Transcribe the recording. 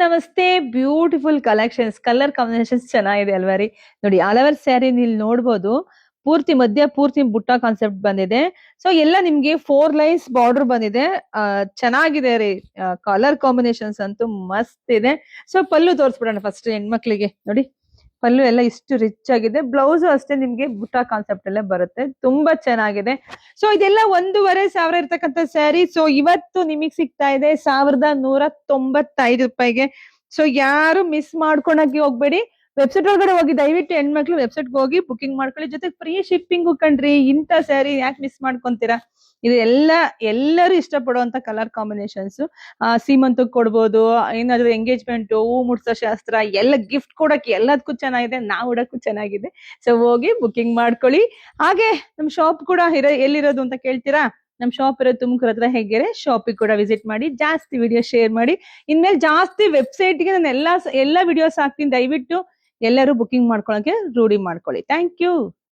ನಮಸ್ತೆ, beautiful collections, colour combinations ಚೆನ್ನಾಗಿದೆ ಅಲ್ವಾ ರೀ? ನೋಡಿ, ಆಲ್ ಓವರ್ ಸ್ಯಾರಿ ನೀವು ನೋಡ್ಬೋದು. ಪೂರ್ತಿ ಬುಟ್ಟ ಕಾನ್ಸೆಪ್ಟ್ ಬಂದಿದೆ. ಸೊ ಎಲ್ಲ ನಿಮ್ಗೆ 4 ಲೈನ್ಸ್ ಬಾರ್ಡರ್ ಬಂದಿದೆ. ಚೆನ್ನಾಗಿದೆ ರೀ. ಕಲರ್ ಕಾಂಬಿನೇಷನ್ಸ್ ಅಂತೂ ಮಸ್ತ್ ಇದೆ. ಸೊ ಪಲ್ಲು ತೋರಿಸ್ಬಿಡೋಣ ಫಸ್ಟ್ ಹೆಣ್ಮಕ್ಳಿಗೆ. ನೋಡಿ, ಪಲ್ಲು ಎಲ್ಲ ಇಷ್ಟು ರಿಚ್ ಆಗಿದೆ. ಬ್ಲೌಸ್ ಅಷ್ಟೇ ನಿಮ್ಗೆ ಬುಟ್ಟ ಕಾನ್ಸೆಪ್ಟ್ ಅಲ್ಲೇ ಬರುತ್ತೆ. ತುಂಬಾ ಚೆನ್ನಾಗಿದೆ. ಸೊ ಇದೆಲ್ಲ 1,500 ಇರ್ತಕ್ಕಂಥ ಸ್ಯಾರಿ. ಸೊ ಇವತ್ತು ನಿಮಗ್ ಸಿಗ್ತಾ ಇದೆ 1,195 ರೂಪಾಯಿಗೆ. ಸೊ ಯಾರು ಮಿಸ್ ಮಾಡ್ಕೊಳಕ್ಕೆ ಹೋಗ್ಬೇಡಿ. ವೆಬ್ಸೈಟ್ ಒಳಗಡೆ ಹೋಗಿ ದಯವಿಟ್ಟು ಹೆಣ್ಮಕ್ಳು ವೆಬ್ಸೈಟ್ಗೆ ಹೋಗಿ ಬುಕಿಂಗ್ ಮಾಡ್ಕೊಳ್ಳಿ. ಜೊತೆಗೆ ಫ್ರೀ ಶಿಪ್ಪಿಂಗು ಕಣ್ರಿ. ಇಂಥ ಸ್ಯಾರಿ ಯಾಕೆ ಮಿಸ್ ಮಾಡ್ಕೊಂತೀರಾ? ಇದು ಎಲ್ಲರೂ ಇಷ್ಟಪಡುವಂತ ಕಲರ್ ಕಾಂಬಿನೇಷನ್ಸ್. ಸೀಮಂತಕ್ಕೆ ಕೊಡ್ಬೋದು, ಏನಾದ್ರು ಎಂಗೇಜ್ಮೆಂಟ್, ಹೂ ಮುಡ್ಸೋ ಶಾಸ್ತ್ರ, ಎಲ್ಲ ಗಿಫ್ಟ್ ಕೊಡಕ್ಕೆ ಎಲ್ಲದಕ್ಕೂ ಚೆನ್ನಾಗಿದೆ. ನಾವು ಉಡಕ್ಕೂ ಚೆನ್ನಾಗಿದೆ. ಸೊ ಹೋಗಿ ಬುಕಿಂಗ್ ಮಾಡ್ಕೊಳ್ಳಿ. ಹಾಗೆ ನಮ್ ಶಾಪ್ ಕೂಡ ಎಲ್ಲಿರೋದು ಅಂತ ಕೇಳ್ತೀರಾ? ನಮ್ ಶಾಪ್ ಇರೋದು ತುಮಕೂರು ಹತ್ರ ಹೆಗ್ಗೆರೆ. ಶಾಪಿಗೆ ಕೂಡ ವಿಸಿಟ್ ಮಾಡಿ, ಜಾಸ್ತಿ ವಿಡಿಯೋ ಶೇರ್ ಮಾಡಿ. ಇನ್ಮೇಲೆ ಜಾಸ್ತಿ ವೆಬ್ಸೈಟ್ಗೆ ನಾನು ಎಲ್ಲ ವಿಡಿಯೋಸ್ ಹಾಕ್ತೀನಿ. ದಯವಿಟ್ಟು ಎಲ್ಲರೂ ಬುಕಿಂಗ್ ಮಾಡ್ಕೊಳಕ್ಕೆ ರೂಢಿ ಮಾಡ್ಕೊಳ್ಳಿ. Thank you.